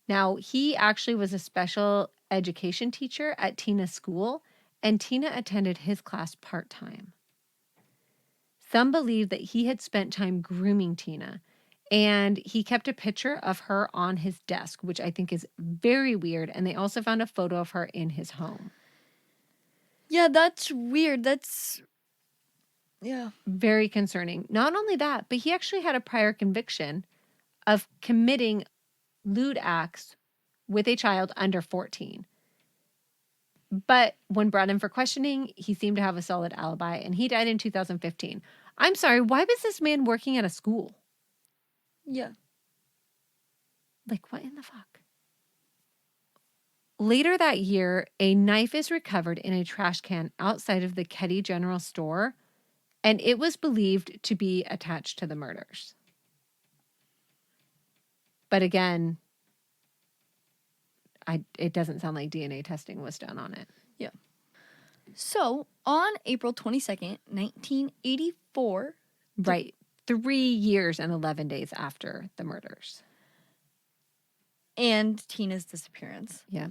Now, he actually was a special education teacher at Tina's school, and Tina attended his class part-time. Some believe that he had spent time grooming Tina, and he kept a picture of her on his desk, which I think is very weird, and they also found a photo of her in his home. Yeah, that's weird. Very concerning. Not only that, but he actually had a prior conviction of committing lewd acts with a child under 14. But when brought in for questioning, he seemed to have a solid alibi, and he died in 2015. I'm sorry, why was this man working at a school? Yeah. What in the fuck? Later that year, a knife is recovered in a trash can outside of the Keddy General Store, and it was believed to be attached to the murders. But again, it doesn't sound like DNA testing was done on it. Yeah. So, on April 22nd, 1984... Right. 3 years and 11 days after the murders. And Tina's disappearance. Yeah.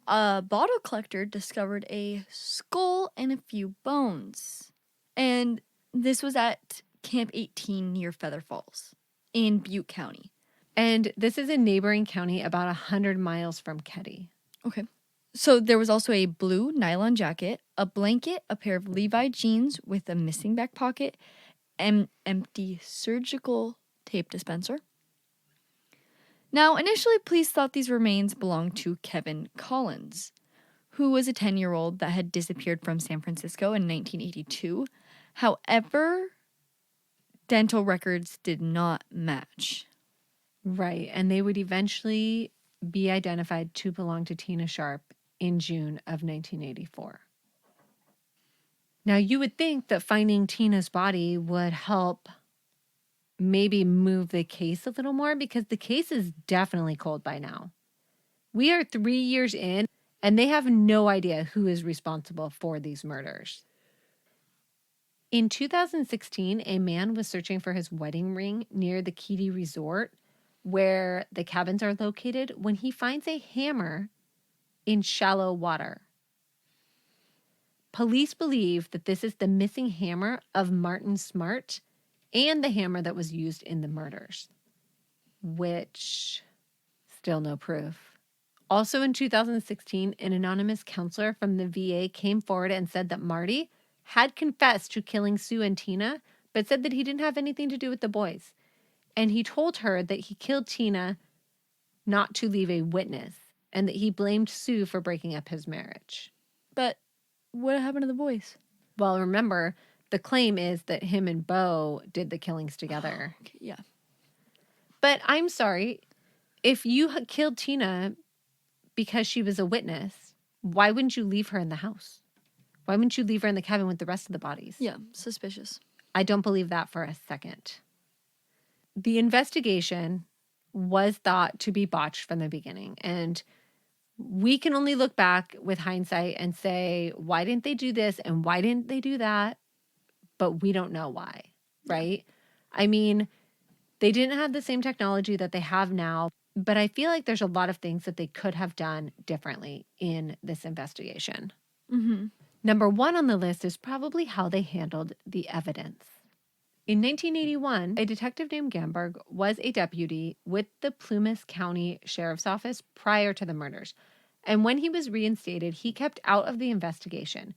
A bottle collector discovered a skull and a few bones. And this was at Camp 18 near Feather Falls in Butte County. And this is a neighboring county about 100 miles from Keddy. Okay. So there was also a blue nylon jacket, a blanket, a pair of Levi jeans with a missing back pocket, and empty surgical tape dispenser. Now, initially, police thought these remains belonged to Kevin Collins, who was a 10-year-old that had disappeared from San Francisco in 1982. However, dental records did not match. Right, and they would eventually be identified to belong to Tina Sharp in June of 1984. Now, you would think that finding Tina's body would help maybe move the case a little more because the case is definitely cold by now. We are 3 years in, and they have no idea who is responsible for these murders. In 2016, a man was searching for his wedding ring near the Keedy Resort, where the cabins are located, when he finds a hammer in shallow water. Police believe that this is the missing hammer of Martin Smart and the hammer that was used in the murders, which still no proof. Also in 2016, an anonymous counselor from the VA came forward and said that Marty had confessed to killing Sue and Tina, but said that he didn't have anything to do with the boys. And he told her that he killed Tina not to leave a witness and that he blamed Sue for breaking up his marriage. But what happened to the boys? Well, remember, the claim is that him and Bo did the killings together. Okay, yeah. But I'm sorry, if you had killed Tina because she was a witness, why wouldn't you leave her in the house? Why wouldn't you leave her in the cabin with the rest of the bodies? Yeah, suspicious. I don't believe that for a second. The investigation was thought to be botched from the beginning. And we can only look back with hindsight and say, why didn't they do this and why didn't they do that? But we don't know why, right? I mean, they didn't have the same technology that they have now, but I feel like there's a lot of things that they could have done differently in this investigation. Mm-hmm. Number one on the list is probably how they handled the evidence. In 1981, a detective named Gamberg was a deputy with the Plumas County Sheriff's Office prior to the murders. And when he was reinstated, he kept out of the investigation.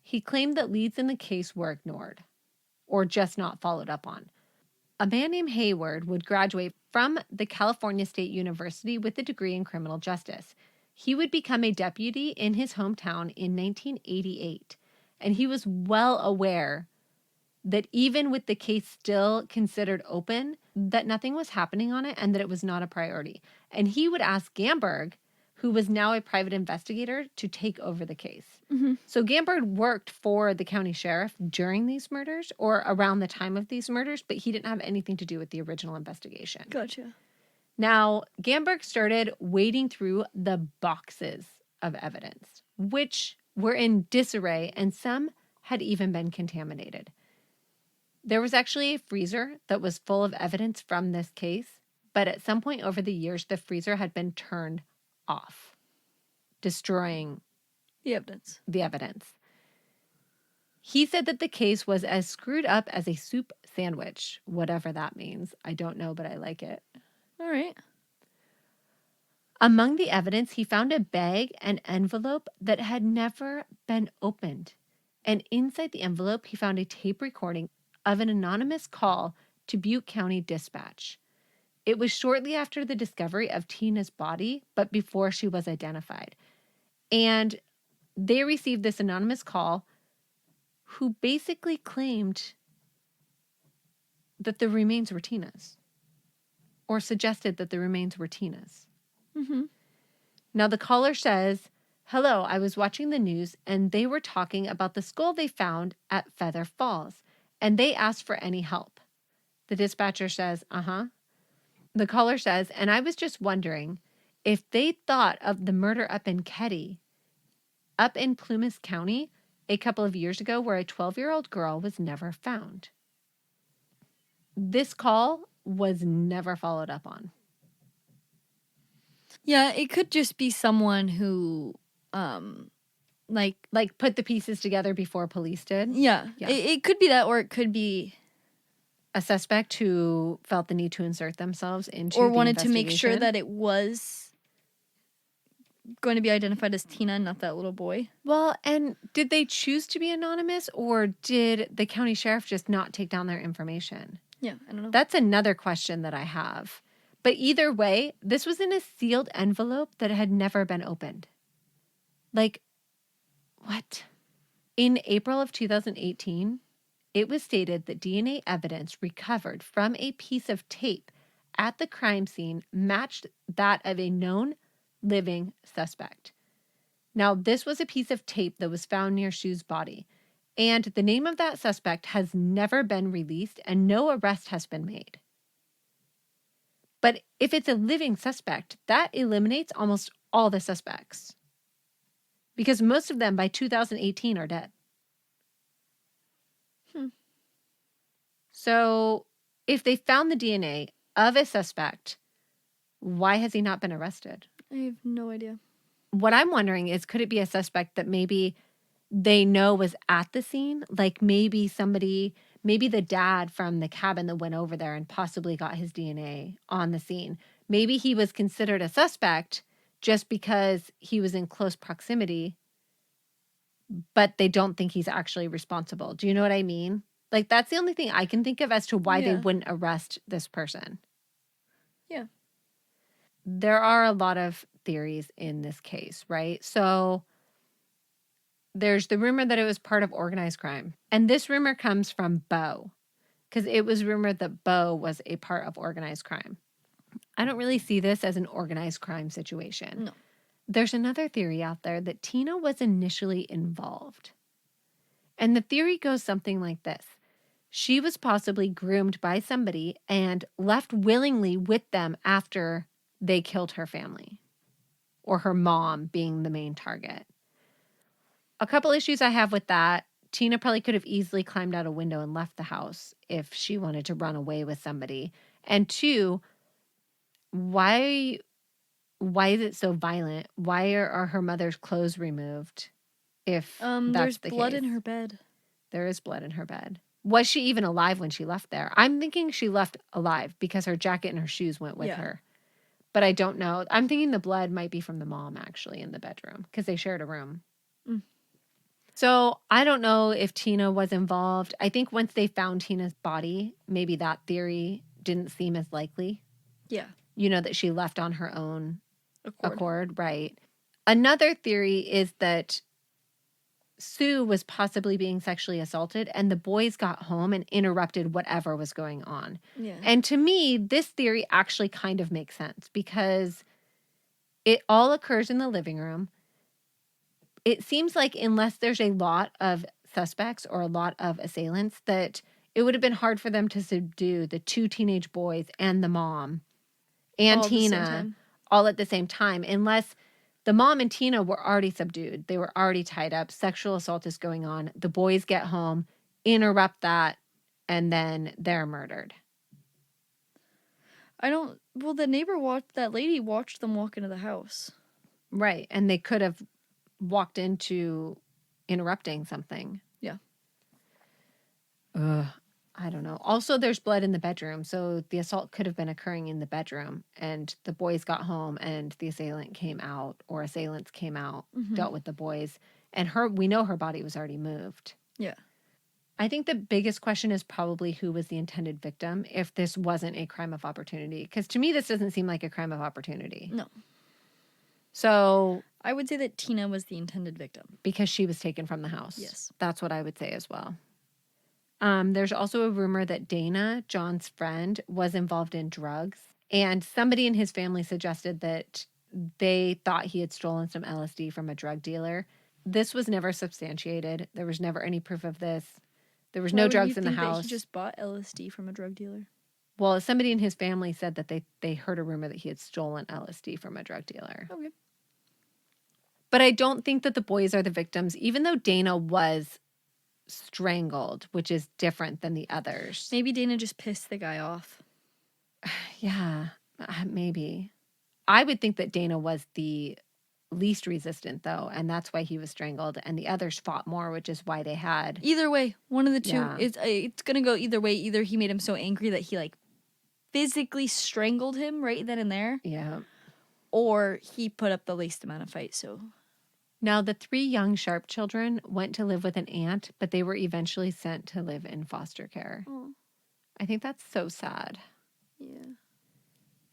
He claimed that leads in the case were ignored or just not followed up on. A man named Hayward would graduate from the California State University with a degree in criminal justice. He would become a deputy in his hometown in 1988, and he was well aware that even with the case still considered open, that nothing was happening on it and that it was not a priority. And he would ask Gamberg, who was now a private investigator, to take over the case. Mm-hmm. So Gamberg worked for the county sheriff during these murders or around the time of these murders, but he didn't have anything to do with the original investigation. Gotcha. Now, Gamberg started wading through the boxes of evidence, which were in disarray and some had even been contaminated. There was actually a freezer that was full of evidence from this case, but at some point over the years, the freezer had been turned off, destroying The evidence. the evidence. He said that the case was as screwed up as a soup sandwich, whatever that means. I don't know, but I like it. All right. Among the evidence, he found a bag and envelope that had never been opened. And inside the envelope, he found a tape recording of an anonymous call to Butte County Dispatch. It was shortly after the discovery of Tina's body, but before she was identified. And they received this anonymous call who basically claimed that the remains were Tina's, or suggested that the remains were Tina's. Mm-hmm. Now, the caller says, "Hello, I was watching the news and they were talking about the skull they found at Feather Falls, and they asked for any help." The dispatcher says, "Uh-huh." The caller says, "And I was just wondering if they thought of the murder up in Ketty, up in Plumas County, a couple of years ago where a 12-year-old girl was never found." This call was never followed up on. Yeah, it could just be someone who, like put the pieces together before police did. Yeah. Yeah. It could be that, or it could be A suspect who felt the need to insert themselves into or the wanted to make sure investigation. that it was going to be identified as Tina, not that little boy. Well, and did they choose to be anonymous, or did the county sheriff just not take down their information? Yeah, I don't know. That's another question that I have. But either way, this was in a sealed envelope that had never been opened. Like, what? In April of 2018, it was stated that DNA evidence recovered from a piece of tape at the crime scene matched that of a known living suspect. Now, this was a piece of tape that was found near Shu's body, and the name of that suspect has never been released and no arrest has been made. But if it's a living suspect, that eliminates almost all the suspects, because most of them by 2018 are dead. So if they found the DNA of a suspect, why has he not been arrested? I have no idea. What I'm wondering is, could it be a suspect that maybe they know was at the scene? Like maybe the dad from the cabin that went over there and possibly got his DNA on the scene. Maybe he was considered a suspect just because he was in close proximity, but they don't think he's actually responsible. Do you know what I mean? Like, that's the only thing I can think of as to why they wouldn't arrest this person. Yeah. There are a lot of theories in this case, right? So there's the rumor that it was part of organized crime. And this rumor comes from Bo, because it was rumored that Bo was a part of organized crime. I don't really see this as an organized crime situation. No. There's another theory out there that Tina was initially involved. And the theory goes something like this. She was possibly groomed by somebody and left willingly with them after they killed her family, or her mom being the main target. A couple issues I have with that. Tina probably could have easily climbed out a window and left the house if she wanted to run away with somebody. And two, why is it so violent? Why are her mother's clothes removed if that's there's the blood case? in her bed. There is blood in her bed. Was she even alive when she left there? I'm thinking she left alive because her jacket and her shoes went with her. But I don't know. I'm thinking the blood might be from the mom, actually, in the bedroom because they shared a room. Mm. So I don't know if Tina was involved. I think once they found Tina's body, maybe that theory didn't seem as likely. Yeah. You know, that she left on her own accord, right? Another theory is that Sue was possibly being sexually assaulted and the boys got home and interrupted whatever was going on. Yeah. And to me, this theory actually kind of makes sense because it all occurs in the living room. It seems like unless there's a lot of suspects or a lot of assailants, that it would have been hard for them to subdue the two teenage boys and the mom and All at the same Tina time. all at the same time, unless the mom and Tina were already subdued. They were already tied up. Sexual assault is going on. The boys get home, interrupt that, and then they're murdered. That lady watched them walk into the house. Right. And they could have walked into interrupting something. Yeah. Ugh. I don't know. Also, there's blood in the bedroom. So the assault could have been occurring in the bedroom and the boys got home and the assailant came out or assailants came out, dealt with the boys. And we know her body was already moved. Yeah. I think the biggest question is probably who was the intended victim if this wasn't a crime of opportunity. Because to me, this doesn't seem like a crime of opportunity. No. So I would say that Tina was the intended victim. Because she was taken from the house. Yes. That's what I would say as well. There's also a rumor that Dana, John's friend, was involved in drugs. And somebody in his family suggested that they thought he had stolen some LSD from a drug dealer. This was never substantiated. There was never any proof of this. There was no drugs in the house. That he just bought LSD from a drug dealer? Well, somebody in his family said that they heard a rumor that he had stolen LSD from a drug dealer. Okay. But I don't think that the boys are the victims, even though Dana was strangled, which is different than the others. Maybe Dana just pissed the guy off. Yeah, maybe. I would think that Dana was the least resistant, though, and that's why he was strangled, and the others fought more, which is why they had... Either way, one of the two. Yeah. It's going to go either way. Either he made him so angry that he, physically strangled him right then and there. Yeah. Or he put up the least amount of fight, so... Now, the three young Sharp children went to live with an aunt, but they were eventually sent to live in foster care. Oh. I think that's so sad. Yeah.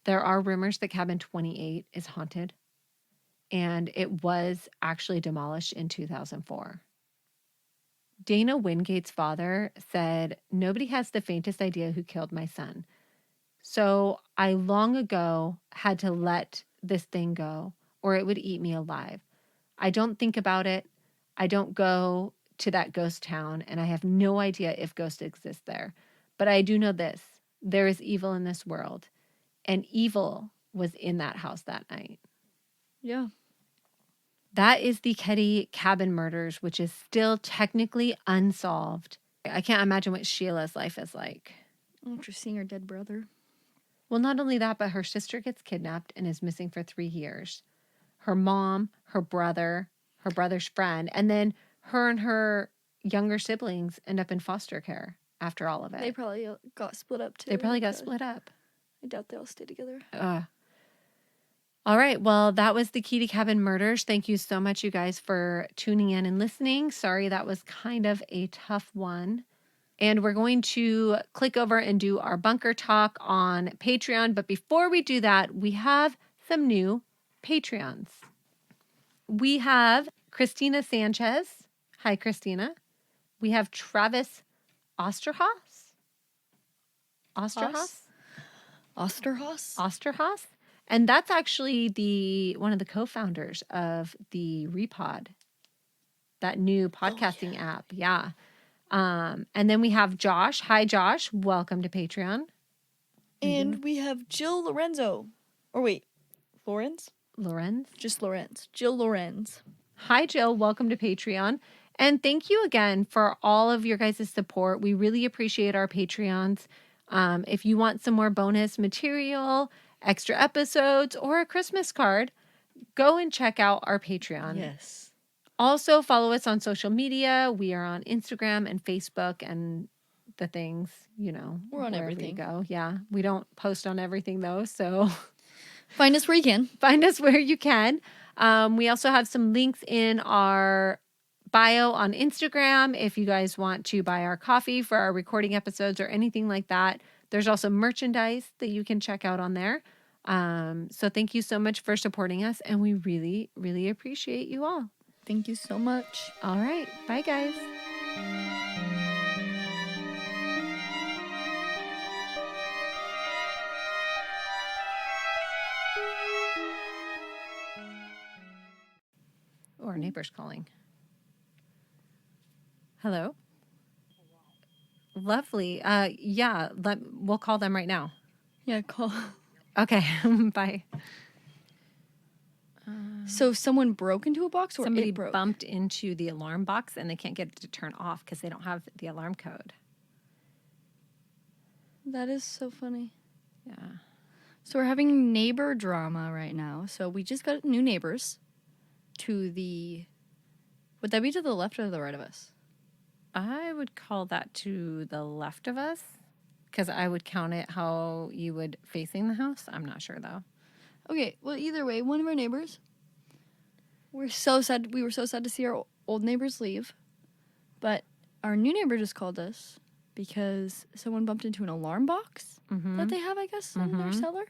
There are rumors that Cabin 28 is haunted, and it was actually demolished in 2004. Dana Wingate's father said, "Nobody has the faintest idea who killed my son. So I long ago had to let this thing go, or it would eat me alive. I don't think about it. I don't go to that ghost town, and I have no idea if ghosts exist there. But I do know this. There is evil in this world, and evil was in that house that night." Yeah. That is the Ketty cabin murders, which is still technically unsolved. I can't imagine what Sheila's life is like. After seeing her dead brother. Well, not only that, but her sister gets kidnapped and is missing for 3 years. Her mom, her brother, her brother's friend, and then her and her younger siblings end up in foster care after all of it. They probably got split up too. They probably got split up. I doubt they all stay together. All right. Well, that was the Ketty Cabin Murders. Thank you so much, you guys, for tuning in and listening. Sorry, that was kind of a tough one. And we're going to click over and do our bunker talk on Patreon. But before we do that, we have some new Patreons. We have Christina Sanchez, Hi, Christina. We have Travis Osterhaus. Osterhaus? Osterhaus? Osterhaus. And that's actually one of the co-founders of the Repod, that new podcasting app. Yeah. And then we have Josh. Hi, Josh. Welcome to Patreon. And we have Jill Lorenzo. Or wait, Lorenz? Lorenz. Just Lorenz. Jill Lorenz. Hi, Jill. Welcome to Patreon. And thank you again for all of your guys' support. We really appreciate our Patreons. If you want some more bonus material, extra episodes, or a Christmas card, go and check out our Patreon. Yes. Also, follow us on social media. We are on Instagram and Facebook and the things, you know. We're on wherever everything. You go. Yeah. We don't post on everything, though, so Find us where you can. find us where you can. We also have some links in our bio on Instagram if you guys want to buy our coffee for our recording episodes or anything like that. There's also merchandise that you can check out on there. So thank you so much for supporting us, and we really, really appreciate you all. Thank you so much. All right. Bye, guys. Oh, our neighbor's calling. Hello? Lovely. Yeah, we'll call them right now. Yeah, call. Okay. Bye. So someone broke into a box or Somebody it broke? bumped into the alarm box and they can't get it to turn off because they don't have the alarm code. That is so funny. Yeah. So we're having neighbor drama right now. So we just got new neighbors to the... Would that be to the left or the right of us? I would call that to the left of us because I would count it how you would facing the house. I'm not sure, though. Okay, well, either way, one of our neighbors. We're so sad. We were so sad to see our old neighbors leave. But our new neighbor just called us because someone bumped into an alarm box that they have, I guess, in their cellar.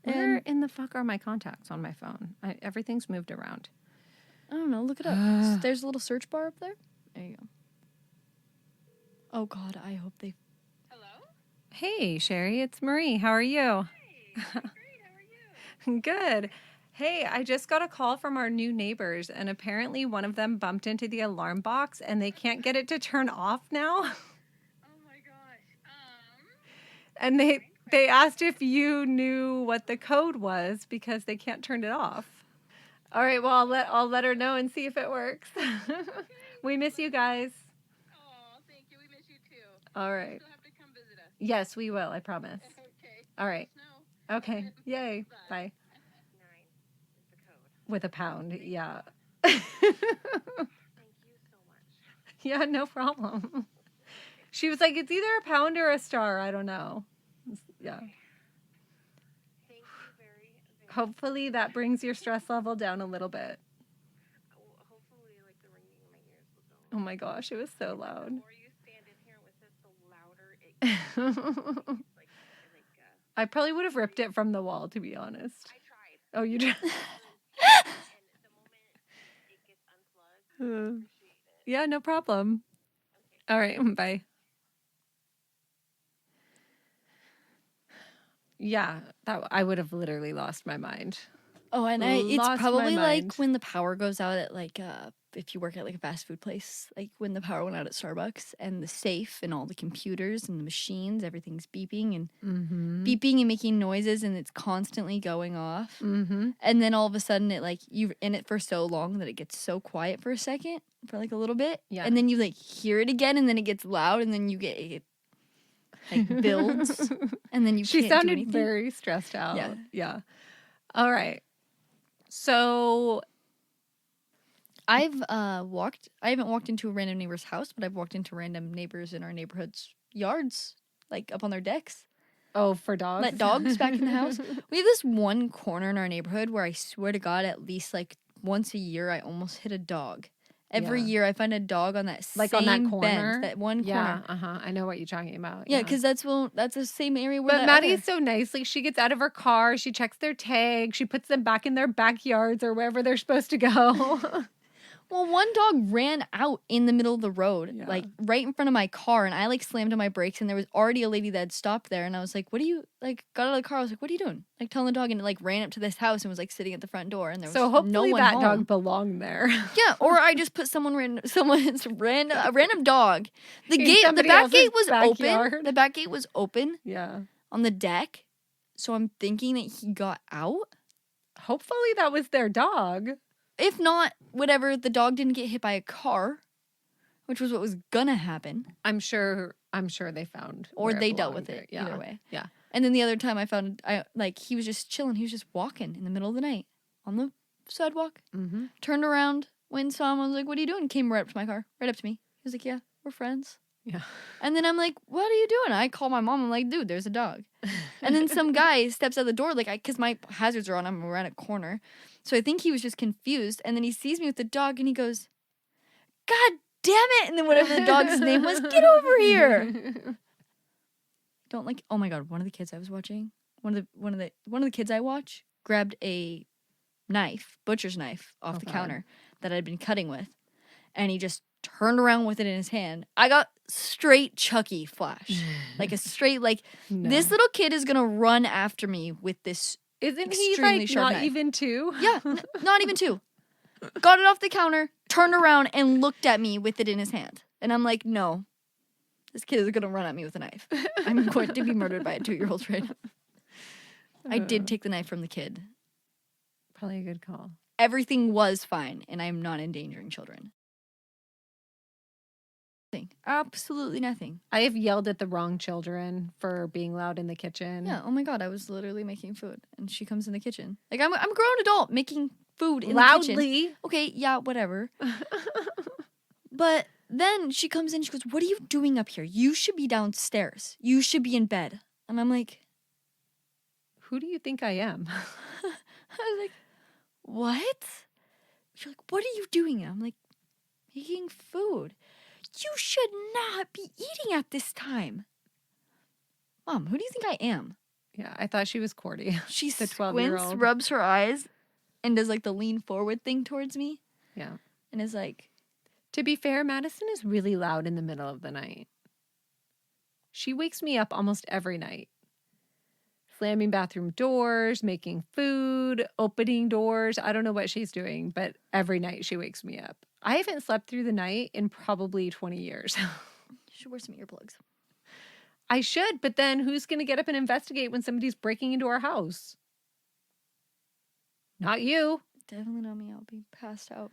Where in the fuck are my contacts on my phone? Everything's moved around. I don't know. Look it up. There's a little search bar up there. There you go. Oh, God. I hope they... Hello? Hey, Sherry. It's Marie. How are you? Hey, great. How are you? Good. Hey, I just got a call from our new neighbors, and apparently one of them bumped into the alarm box, and they can't get it to turn off now. Oh my gosh. And they asked if you knew what the code was because they can't turn it off. All right, well, I'll let her know and see if it works. We miss you guys. Oh, thank you. We miss you too. All right. You'll have to come visit us. Yes, we will, I promise. Okay. All right. No. Okay. Yay. Bye. 9 is the code. With a pound. Yeah. Thank you so much. Yeah, no problem. She was like, it's either a pound or a star. I don't know. Yeah. Thank you very, very Hopefully that brings your stress level down a little bit. Hopefully, like, the ringing in my ears will go. Oh my gosh, it was so loud. The more you stand in here with it, the louder it gets. I probably would have ripped it from the wall, to be honest. I tried. Oh, you did? And the moment it gets unplugged, I appreciate it. Yeah, no problem. Okay. All right, bye. Yeah, I would have literally lost my mind. Oh, and it's Lost my probably like mind. when the power goes out at like if you work at like a fast food place, like when the power went out at Starbucks and the safe and all the computers and the machines, everything's beeping and beeping and making noises and it's constantly going off. Mm-hmm. And then all of a sudden it like you're in it for so long that it gets so quiet for a second, for like a little bit. Yeah. And then you like hear it again and then it gets loud and then it like builds and then you She can't do sounded anything. very stressed out. Yeah. Yeah. All right. So I haven't walked into a random neighbor's house, but I've walked into random neighbors in our neighborhood's yards, like up on their decks. Oh, for dogs? Let dogs back in the house. We have this one corner in our neighborhood where I swear to God, at least like once a year, I almost hit a dog. Every Yeah. year, I find a dog on that Like same on that corner? bench, that one Yeah, corner. I know what you're talking about. Yeah, because that's the same area where But that Maddie's other- so nice. Like, she gets out of her car, she checks their tag, she puts them back in their backyards or wherever they're supposed to go. Well, one dog ran out in the middle of the road, Yeah. like right in front of my car, and I like slammed on my brakes, and there was already a lady that had stopped there, and I was like, "What are you like?" Got out of the car, I was like, "What are you doing?" Like telling the dog, and it like ran up to this house and was like sitting at the front door, and there was So no hopefully one that home. dog belonged there. Yeah, or I just put a random dog. The In gate, the somebody back else's gate was open. backyard. The back gate was open Yeah. on the deck, so I'm thinking that he got out. Hopefully that was their dog. If not, whatever, the dog didn't get hit by a car, which was what was gonna happen. I'm sure they found Or where it they dealt belonged. with it. Yeah. Either way. Yeah. And then the other time I found, he was just chilling. He was just walking in the middle of the night on the sidewalk. Mm-hmm. Turned around, went and saw him. I was like, "What are you doing?" Came right up to my car, right up to me. He was like, "Yeah, we're friends." Yeah. And then I'm like, "What are you doing?" I call my mom. I'm like, "Dude, there's a dog." And then some guy steps out the door, like, because my hazards are on. I'm around a corner. So I think he was just confused. And then he sees me with the dog and he goes, "God damn it." And then whatever the dog's name was, "Get over here." Don't like, oh my God, one of the kids I was watching, one of the kids I watch grabbed a knife, butcher's knife off the God. counter that I'd been cutting with. And he just turned around with it in his hand. I got straight Chucky flash. Like a straight, like, No. this little kid is going to run after me with this. Isn't he extremely like sharp not knife. even 2? Yeah, not even 2. Got it off the counter, turned around, and looked at me with it in his hand. And I'm like, no, this kid is going to run at me with a knife. I'm going to be murdered by a 2-year-old right now. I did take the knife from the kid. Probably a good call. Everything was fine, and I'm not endangering children. Nothing. Absolutely nothing. I have yelled at the wrong children for being loud in the kitchen. Yeah, oh my God, I was literally making food, and she comes in the kitchen. Like, I'm a grown adult making food in the kitchen. Loudly. Okay, yeah, whatever. But then she comes in, she goes, "What are you doing up here? You should be downstairs. You should be in bed." And I'm like, Who do you think I am? I was like, "What?" She's like, "What are you doing?" I'm like, "Making food. You should not be eating at this time." Mom, who do you think I am? Yeah, I thought she was Cordy. She The squints, 12-year-old. rubs her eyes, and does like the lean forward thing towards me. Yeah. And is like, To be fair, Madison is really loud in the middle of the night. She wakes me up almost every night. Slamming bathroom doors, making food, opening doors. I don't know what she's doing, but every night she wakes me up. I haven't slept through the night in probably 20 years. "You should wear some earplugs." I should, but then who's going to get up and investigate when somebody's breaking into our house? Not you. Definitely not me. I'll be passed out.